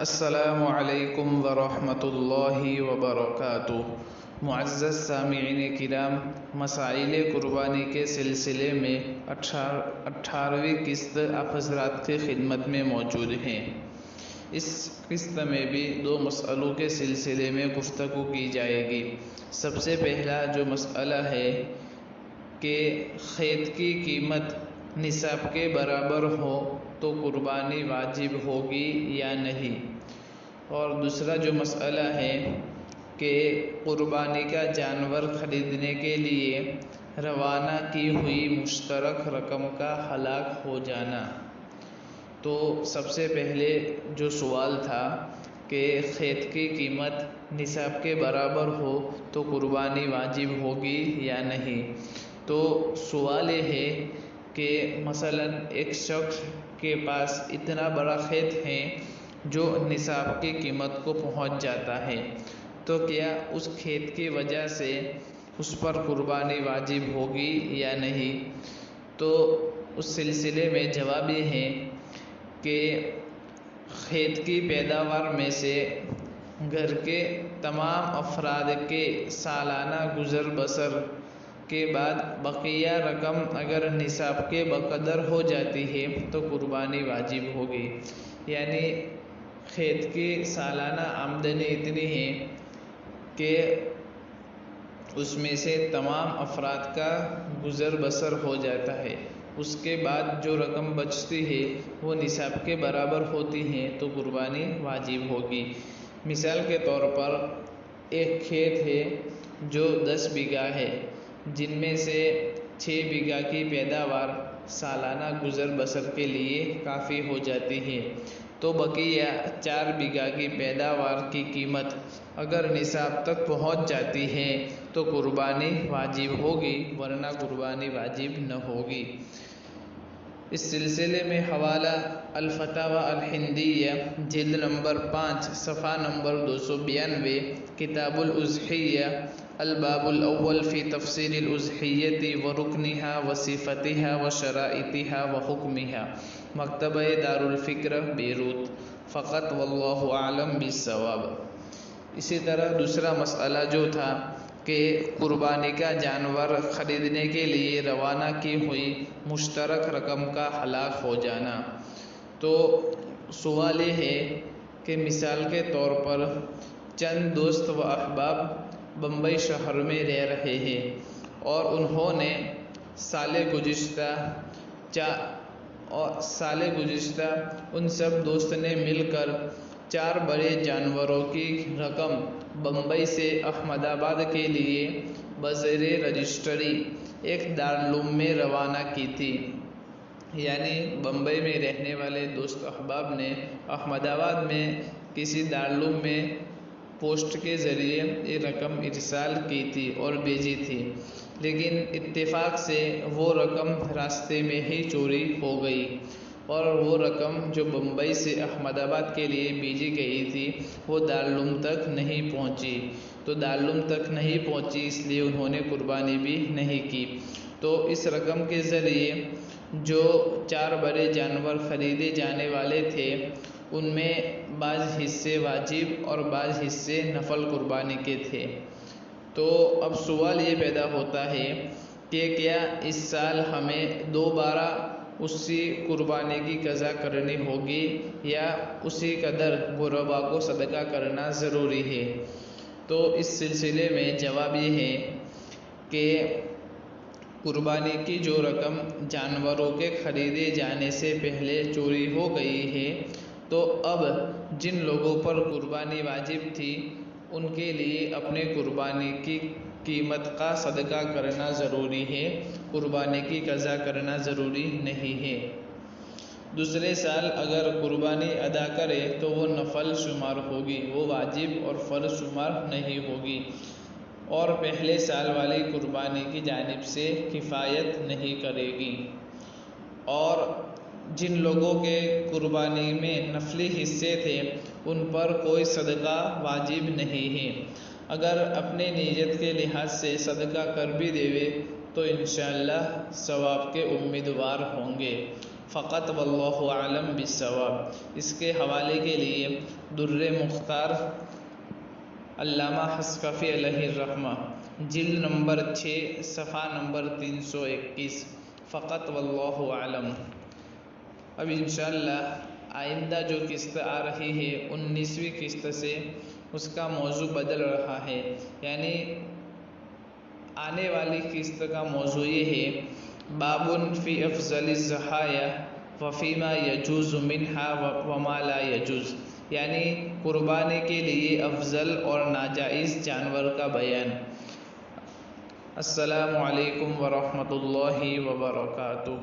السلام علیکم ورحمۃ اللہ وبرکاتہ۔ معزز سامعین کرام، مسائل قربانی کے سلسلے میں 18ویں قسط آپ حضرات کی خدمت میں موجود ہیں۔ اس قسط میں بھی 2 مسئلوں کے سلسلے میں گفتگو کی جائے گی۔ سب سے پہلا جو مسئلہ ہے کہ کھیت کی قیمت نصاب کے برابر ہو تو قربانی واجب ہوگی یا نہیں، اور دوسرا جو مسئلہ ہے کہ قربانی کا جانور خریدنے کے لیے روانہ کی ہوئی مشترک رقم کا ہلاک ہو جانا۔ تو سب سے پہلے جو سوال تھا کہ کھیت کی قیمت نصاب کے برابر ہو تو قربانی واجب ہوگی یا نہیں، تو سوال یہ ہے کہ مثلا ایک شخص کے پاس اتنا بڑا کھیت ہے جو نصاب کی قیمت کو پہنچ جاتا ہے، تو کیا اس کھیت کی وجہ سے اس پر قربانی واجب ہوگی یا نہیں؟ تو اس سلسلے میں جواب یہ ہے کہ کھیت کی پیداوار میں سے گھر کے تمام افراد کے سالانہ گزر بسر کے بعد بقیہ رقم اگر نصاب کے بقدر ہو جاتی ہے تو قربانی واجب ہوگی۔ یعنی کھیت کی سالانہ آمدنی اتنی ہے کہ اس میں سے تمام افراد کا گزر بسر ہو جاتا ہے، اس کے بعد جو رقم بچتی ہے وہ نصاب کے برابر ہوتی ہے تو قربانی واجب ہوگی۔ مثال کے طور پر ایک کھیت ہے جو 10 بیگھہ ہے، جن میں سے 6 بیگھہ کی پیداوار سالانہ گزر بسر کے لیے کافی ہو جاتی ہے، تو بقیہ 4 بیگھہ کی پیداوار کی قیمت اگر نصاب تک پہنچ جاتی ہے تو قربانی واجب ہوگی، ورنہ قربانی واجب نہ ہوگی۔ اس سلسلے میں حوالہ الفتاوی الہندیہ جلد نمبر 5 صفحہ نمبر 292، کتاب الاضحیہ، الباب الاول فی تفصیل الاضحیۃ ورکنها وصفتها وشرائطها وحکمها، مکتبہ دار الفکر بیروت۔ فقط واللہ اعلم بالصواب۔ اسی طرح دوسرا مسئلہ جو تھا کہ قربانی کا جانور خریدنے کے لیے روانہ کی ہوئی مشترک رقم کا ہلاک ہو جانا، تو سوال یہ ہے کہ مثال کے طور پر چند دوست و احباب بمبئی شہر میں رہ رہے ہیں اور انہوں نے سال گزشتہ ان سب دوست نے مل کر 4 بڑے جانوروں کی رقم بمبئی سے احمد آباد کے لیے بذریعہ رجسٹری ایک دارالعلوم میں روانہ کی تھی۔ یعنی بمبئی میں رہنے والے دوست احباب نے احمد آباد میں کسی دارالعلوم میں پوسٹ کے ذریعے یہ رقم ارسال کی تھی اور بھیجی تھی، لیکن اتفاق سے وہ رقم راستے میں ہی چوری ہو گئی اور وہ رقم جو بمبئی سے احمد آباد کے لیے بھیجی گئی تھی وہ دارالعلوم تک نہیں پہنچی، تو دارالعلوم تک نہیں پہنچی اس لیے انہوں نے قربانی بھی نہیں کی۔ تو اس رقم کے ذریعے جو 4 بڑے جانور خریدے جانے والے تھے ان میں بعض حصے واجب اور بعض حصے نفل قربانی کے تھے۔ تو اب سوال یہ پیدا ہوتا ہے کہ کیا اس سال ہمیں دوبارہ اسی قربانی کی قضا کرنی ہوگی یا اسی قدر غربا کو صدقہ کرنا ضروری ہے؟ تو اس سلسلے میں جواب یہ ہے کہ قربانی کی جو رقم جانوروں کے خریدے جانے سے پہلے چوری ہو گئی ہے، تو اب جن لوگوں پر قربانی واجب تھی ان کے لیے اپنے قربانی کی قیمت کا صدقہ کرنا ضروری ہے، قربانی کی قضا کرنا ضروری نہیں ہے۔ دوسرے سال اگر قربانی ادا کرے تو وہ نفل شمار ہوگی، وہ واجب اور فرض شمار نہیں ہوگی، اور پہلے سال والی قربانی کی جانب سے کفایت نہیں کرے گی۔ اور جن لوگوں کے قربانی میں نفلی حصے تھے ان پر کوئی صدقہ واجب نہیں ہے، اگر اپنے نیت کے لحاظ سے صدقہ کر بھی دیوے تو انشاءاللہ ثواب کے امیدوار ہوں گے۔ فقط واللہ اعلم بالصواب۔ اس کے حوالے کے لیے در مختار علامہ حسقفی علیہ الرحمہ، جلد نمبر 6 صفحہ نمبر 321۔ فقط واللہ اعلم۔ اب انشاءاللہ آئندہ جو قسط آ رہی ہے 19ویں قسط سے اس کا موضوع بدل رہا ہے، یعنی آنے والی قسط کا موضوع یہ ہے باب فی افضل الضحایا وفیما یجوز منہا وما لا یجوز، یعنی قربانی کے لیے افضل اور ناجائز جانور کا بیان۔ السلام علیکم ورحمۃ اللہ وبرکاتہ۔